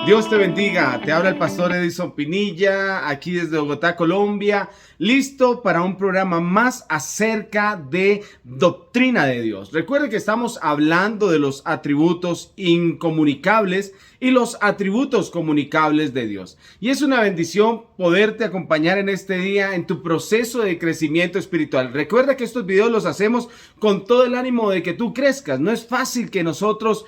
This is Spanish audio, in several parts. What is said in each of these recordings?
Dios te bendiga, te habla el pastor Edison Pinilla, aquí desde Bogotá, Colombia, listo para un programa más acerca de doctrina de Dios. Recuerde que estamos hablando de los atributos incomunicables y los atributos comunicables de Dios. Y es una bendición poderte acompañar en este día en tu proceso de crecimiento espiritual. Recuerda que estos videos los hacemos con todo el ánimo de que tú crezcas. No es fácil que nosotros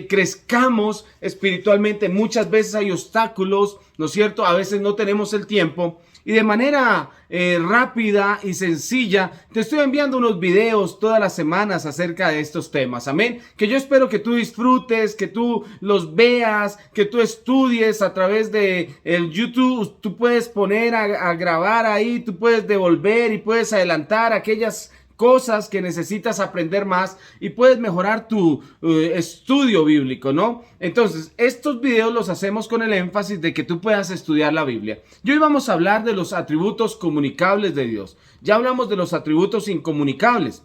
crezcamos espiritualmente. Muchas veces hay obstáculos, ¿no es cierto? A veces no tenemos el tiempo. Y de manera rápida y sencilla, te estoy enviando unos videos todas las semanas acerca de estos temas, amén, que yo espero que tú disfrutes, que tú los veas, que tú estudies a través de el YouTube. Tú puedes poner a grabar ahí, tú puedes devolver y puedes adelantar aquellas cosas que necesitas aprender más y puedes mejorar tu estudio bíblico, ¿no? Entonces, estos videos los hacemos con el énfasis de que tú puedas estudiar la Biblia. Y hoy vamos a hablar de los atributos comunicables de Dios. Ya hablamos de los atributos incomunicables,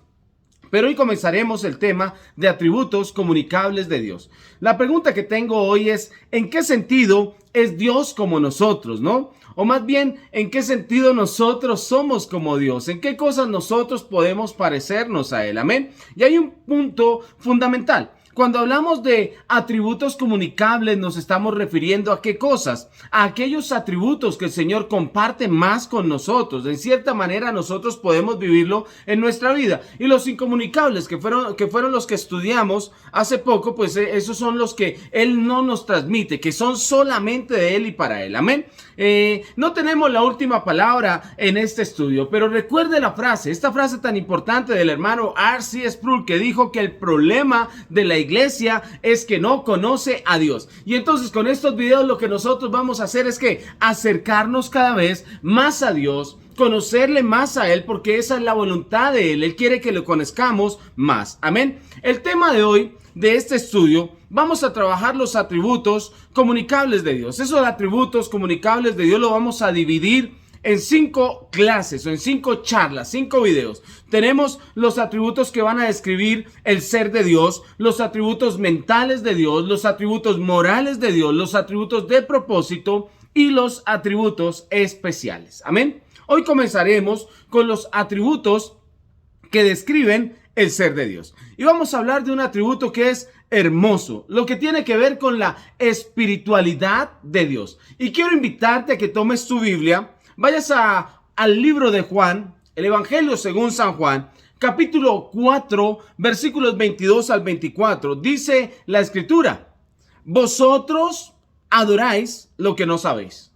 pero hoy comenzaremos el tema de atributos comunicables de Dios. La pregunta que tengo hoy es, ¿en qué sentido es Dios como nosotros, no? O más bien, ¿en qué sentido nosotros somos como Dios? ¿En qué cosas nosotros podemos parecernos a Él? Amén. Y hay un punto fundamental. Cuando hablamos de atributos comunicables, nos estamos refiriendo a qué cosas, a aquellos atributos que el Señor comparte más con nosotros. En cierta manera, nosotros podemos vivirlo en nuestra vida. Y los incomunicables, que fueron los que estudiamos hace poco, pues esos son los que Él no nos transmite, que son solamente de Él y para Él. Amén. No tenemos la última palabra en este estudio, pero recuerde esta frase tan importante del hermano R.C. Sproul, que dijo que el problema de la iglesia es que no conoce a Dios. Y entonces con estos videos lo que nosotros vamos a hacer es que acercarnos cada vez más a Dios, conocerle más a Él, porque esa es la voluntad de Él. Él quiere que lo conozcamos más. Amén. El tema de hoy, de este estudio, vamos a trabajar los atributos comunicables de Dios. Esos atributos comunicables de Dios lo vamos a dividir en 5 clases o en 5 charlas, 5 videos. Tenemos los atributos que van a describir el ser de Dios, los atributos mentales de Dios, los atributos morales de Dios, los atributos de propósito y los atributos especiales. Amén. Hoy comenzaremos con los atributos que describen el ser de Dios. Y vamos a hablar de un atributo que es hermoso, lo que tiene que ver con la espiritualidad de Dios. Y quiero invitarte a que tomes tu Biblia, vayas al libro de Juan, el Evangelio según San Juan, capítulo 4, versículos 22 al 24. Dice la Escritura: vosotros adoráis lo que no sabéis.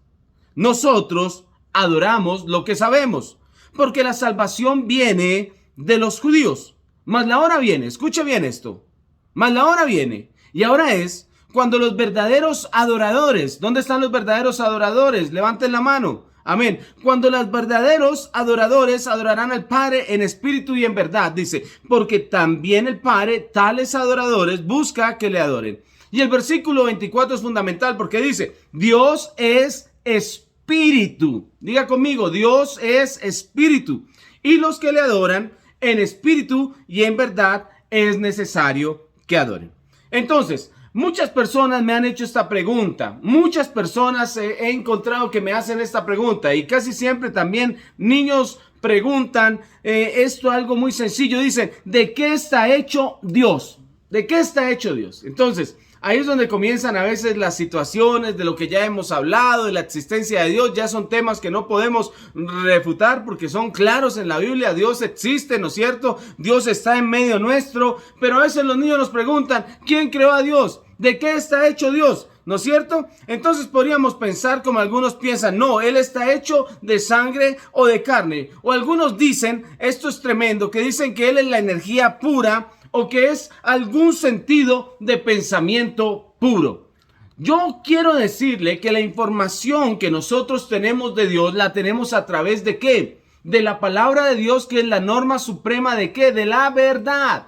Nosotros adoramos lo que sabemos, porque la salvación viene de los judíos. Mas la hora viene, escuche bien esto, mas la hora viene, y ahora es, cuando los verdaderos adoradores, ¿dónde están los verdaderos adoradores? Levanten la mano. Amén. Cuando los verdaderos adoradores adorarán al Padre en espíritu y en verdad, dice, porque también el Padre tales adoradores busca que le adoren. Y el versículo 24 es fundamental porque dice, Dios es espíritu. Diga conmigo, Dios es espíritu. Y los que le adoran en espíritu y en verdad es necesario que adoren. Entonces, muchas personas me han hecho esta pregunta. Muchas personas he encontrado que me hacen esta pregunta. Y casi siempre también niños preguntan esto, algo muy sencillo. Dicen, ¿de qué está hecho Dios? ¿De qué está hecho Dios? Entonces, ahí es donde comienzan a veces las situaciones de lo que ya hemos hablado, de la existencia de Dios. Ya son temas que no podemos refutar porque son claros en la Biblia. Dios existe, ¿no es cierto? Dios está en medio nuestro. Pero a veces los niños nos preguntan, ¿quién creó a Dios? ¿De qué está hecho Dios? ¿No es cierto? Entonces podríamos pensar como algunos piensan, no, Él está hecho de sangre o de carne. O algunos dicen, esto es tremendo, que dicen que Él es la energía pura, o que es algún sentido de pensamiento puro. Yo quiero decirle que la información que nosotros tenemos de Dios la tenemos a través de ¿qué? De la palabra de Dios, que es la norma suprema de ¿qué? De la verdad.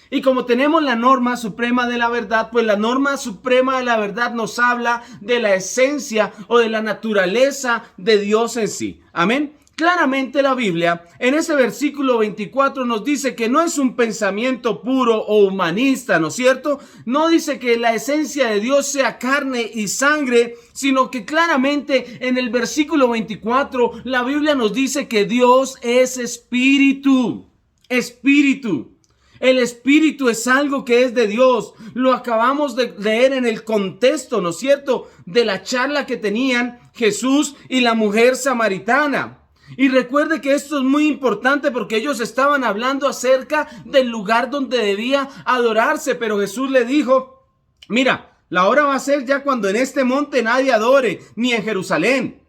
Y como tenemos la norma suprema de la verdad, pues la norma suprema de la verdad nos habla de la esencia o de la naturaleza de Dios en sí. Amén. Claramente la Biblia en ese versículo 24 nos dice que no es un pensamiento puro o humanista, ¿no es cierto? No dice que la esencia de Dios sea carne y sangre, sino que claramente en el versículo 24 la Biblia nos dice que Dios es espíritu. Espíritu. El espíritu es algo que es de Dios. Lo acabamos de leer en el contexto, ¿no es cierto?, de la charla que tenían Jesús y la mujer samaritana. Y recuerde que esto es muy importante porque ellos estaban hablando acerca del lugar donde debía adorarse, pero Jesús le dijo, mira, la hora va a ser ya cuando en este monte nadie adore, ni en Jerusalén.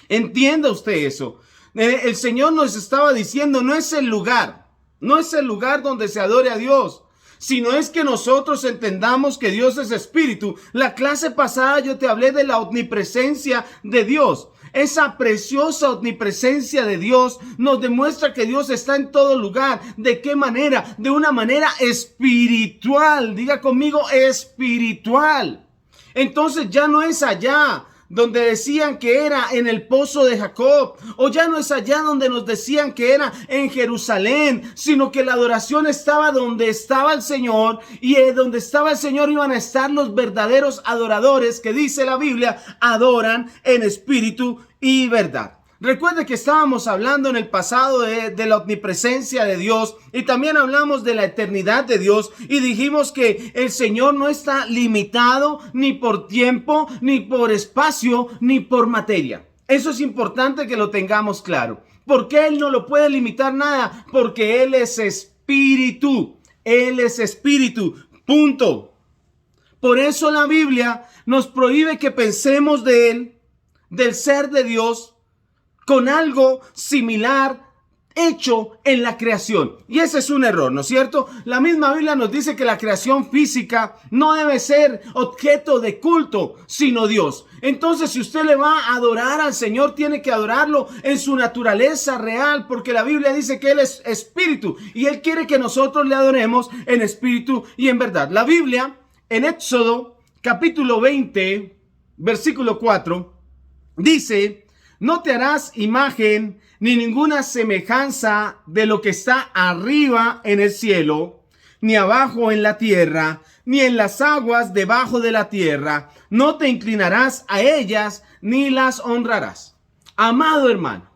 Entienda usted eso. El Señor nos estaba diciendo, no es el lugar donde se adore a Dios, sino es que nosotros entendamos que Dios es espíritu. La clase pasada yo te hablé de la omnipresencia de Dios. Esa preciosa omnipresencia de Dios nos demuestra que Dios está en todo lugar. ¿De qué manera? De una manera espiritual. Diga conmigo, espiritual. Entonces ya no es allá donde decían que era en el pozo de Jacob, o ya no es allá donde nos decían que era en Jerusalén, sino que la adoración estaba donde estaba el Señor, y donde estaba el Señor iban a estar los verdaderos adoradores que dice la Biblia, adoran en espíritu y verdad. Recuerde que estábamos hablando en el pasado de la omnipresencia de Dios y también hablamos de la eternidad de Dios y dijimos que el Señor no está limitado ni por tiempo, ni por espacio, ni por materia. Eso es importante que lo tengamos claro. ¿Por qué Él no lo puede limitar nada? Porque Él es espíritu. Él es espíritu. Punto. Por eso la Biblia nos prohíbe que pensemos de Él, del ser de Dios, con algo similar hecho en la creación. Y ese es un error, ¿no es cierto? La misma Biblia nos dice que la creación física no debe ser objeto de culto, sino Dios. Entonces, si usted le va a adorar al Señor, tiene que adorarlo en su naturaleza real, porque la Biblia dice que Él es espíritu y Él quiere que nosotros le adoremos en espíritu y en verdad. La Biblia, en Éxodo, capítulo 20, versículo 4, dice: no te harás imagen ni ninguna semejanza de lo que está arriba en el cielo, ni abajo en la tierra, ni en las aguas debajo de la tierra. No te inclinarás a ellas ni las honrarás. Amado hermano,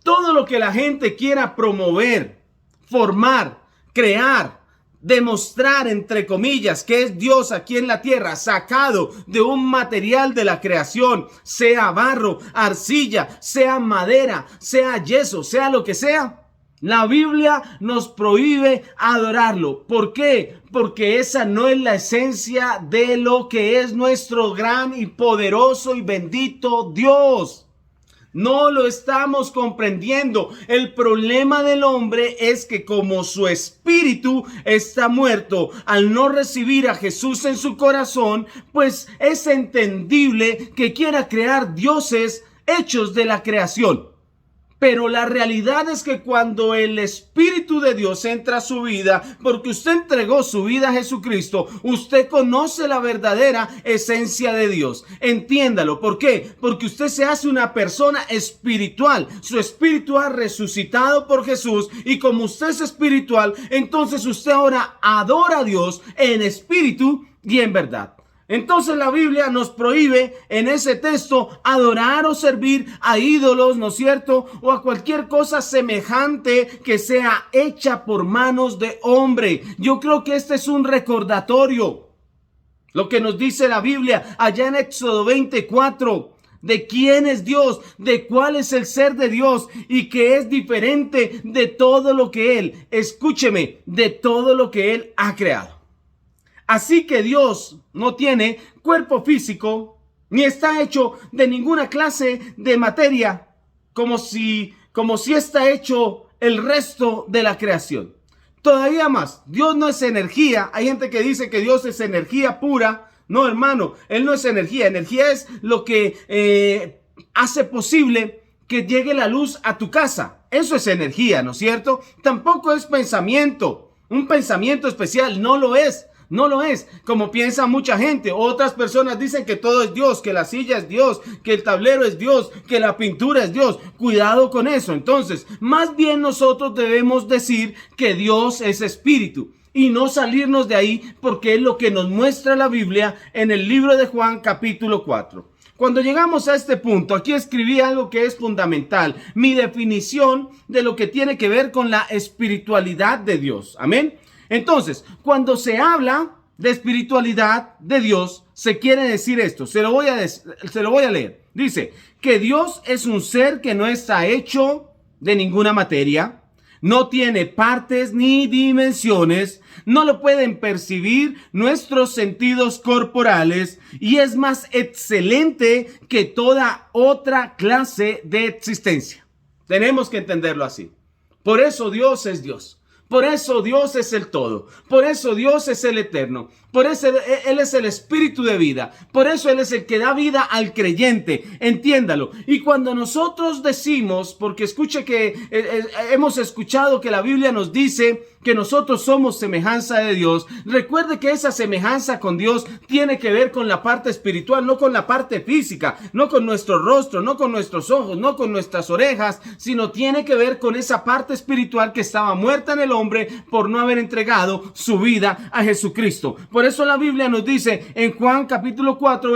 todo lo que la gente quiera promover, formar, crear, demostrar, entre comillas, que es Dios aquí en la tierra, sacado de un material de la creación, sea barro, arcilla, sea madera, sea yeso, sea lo que sea, la Biblia nos prohíbe adorarlo. ¿Por qué? Porque esa no es la esencia de lo que es nuestro gran y poderoso y bendito Dios. No lo estamos comprendiendo. El problema del hombre es que como su espíritu está muerto al no recibir a Jesús en su corazón, pues es entendible que quiera crear dioses hechos de la creación. Pero la realidad es que cuando el Espíritu de Dios entra a su vida, porque usted entregó su vida a Jesucristo, usted conoce la verdadera esencia de Dios. Entiéndalo. ¿Por qué? Porque usted se hace una persona espiritual. Su espíritu ha resucitado por Jesús y como usted es espiritual, entonces usted ahora adora a Dios en espíritu y en verdad. Entonces la Biblia nos prohíbe en ese texto adorar o servir a ídolos, ¿no es cierto? O a cualquier cosa semejante que sea hecha por manos de hombre. Yo creo que este es un recordatorio. Lo que nos dice la Biblia allá en Éxodo 24. De quién es Dios, de cuál es el ser de Dios y que es diferente de todo lo que Él, escúcheme, de todo lo que Él ha creado. Así que Dios no tiene cuerpo físico, ni está hecho de ninguna clase de materia, como si está hecho el resto de la creación. Todavía más, Dios no es energía. Hay gente que dice que Dios es energía pura. No, hermano, Él no es energía. Energía es lo que hace posible que llegue la luz a tu casa. Eso es energía, ¿no es cierto? Tampoco es pensamiento. Un pensamiento especial no lo es. No lo es, como piensa mucha gente. Otras personas dicen que todo es Dios, que la silla es Dios, que el tablero es Dios, que la pintura es Dios. Cuidado con eso. Entonces, más bien nosotros debemos decir que Dios es espíritu y no salirnos de ahí, porque es lo que nos muestra la Biblia en el libro de Juan capítulo 4. Cuando llegamos a este punto, aquí escribí algo que es fundamental, mi definición de lo que tiene que ver con la espiritualidad de Dios. Amén. Entonces, cuando se habla de espiritualidad de Dios, se quiere decir esto. Se lo voy a leer. Dice que Dios es un ser que no está hecho de ninguna materia, no tiene partes ni dimensiones, no lo pueden percibir nuestros sentidos corporales y es más excelente que toda otra clase de existencia. Tenemos que entenderlo así. Por eso Dios es Dios. Por eso Dios es el todo. Por eso Dios es el eterno. Por eso Él es el espíritu de vida. Por eso Él es el que da vida al creyente. Entiéndalo. Y cuando nosotros decimos, porque escuche que hemos escuchado que la Biblia nos dice que nosotros somos semejanza de Dios. Recuerde que esa semejanza con Dios tiene que ver con la parte espiritual, no con la parte física, no con nuestro rostro, no con nuestros ojos, no con nuestras orejas, sino tiene que ver con esa parte espiritual que estaba muerta en el hombre por no haber entregado su vida a Jesucristo. Por eso la Biblia nos dice en Juan capítulo 4,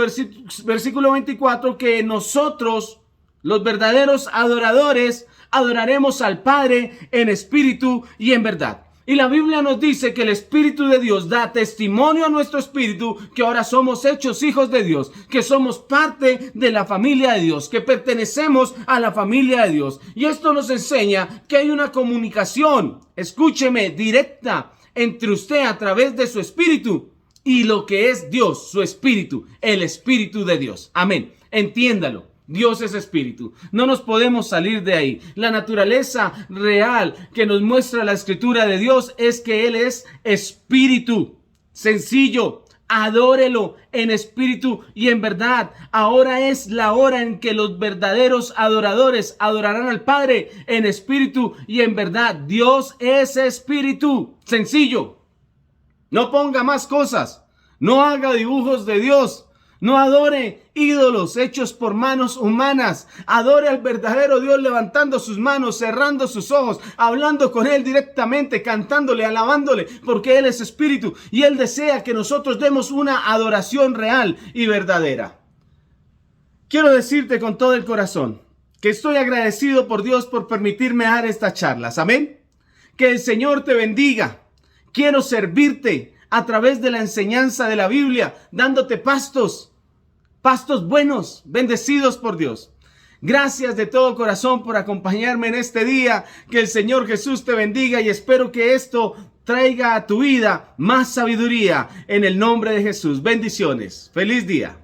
versículo 24, que nosotros, los verdaderos adoradores, adoraremos al Padre en espíritu y en verdad. Y la Biblia nos dice que el Espíritu de Dios da testimonio a nuestro espíritu que ahora somos hechos hijos de Dios, que somos parte de la familia de Dios, que pertenecemos a la familia de Dios. Y esto nos enseña que hay una comunicación, escúcheme, directa entre usted a través de su espíritu y lo que es Dios, su espíritu, el Espíritu de Dios. Amén. Entiéndalo. Dios es espíritu. No nos podemos salir de ahí. La naturaleza real que nos muestra la escritura de Dios es que Él es espíritu. Sencillo. Adórelo en espíritu y en verdad. Ahora es la hora en que los verdaderos adoradores adorarán al Padre en espíritu y en verdad. Dios es espíritu. Sencillo. No ponga más cosas. No haga dibujos de Dios. No adore ídolos hechos por manos humanas. Adore al verdadero Dios levantando sus manos, cerrando sus ojos, hablando con Él directamente, cantándole, alabándole, porque Él es espíritu y Él desea que nosotros demos una adoración real y verdadera. Quiero decirte con todo el corazón que estoy agradecido por Dios por permitirme dar estas charlas. Amén. Que el Señor te bendiga. Quiero servirte a través de la enseñanza de la Biblia, dándote pastos buenos, bendecidos por Dios. Gracias de todo corazón por acompañarme en este día. Que el Señor Jesús te bendiga y espero que esto traiga a tu vida más sabiduría en el nombre de Jesús. Bendiciones. Feliz día.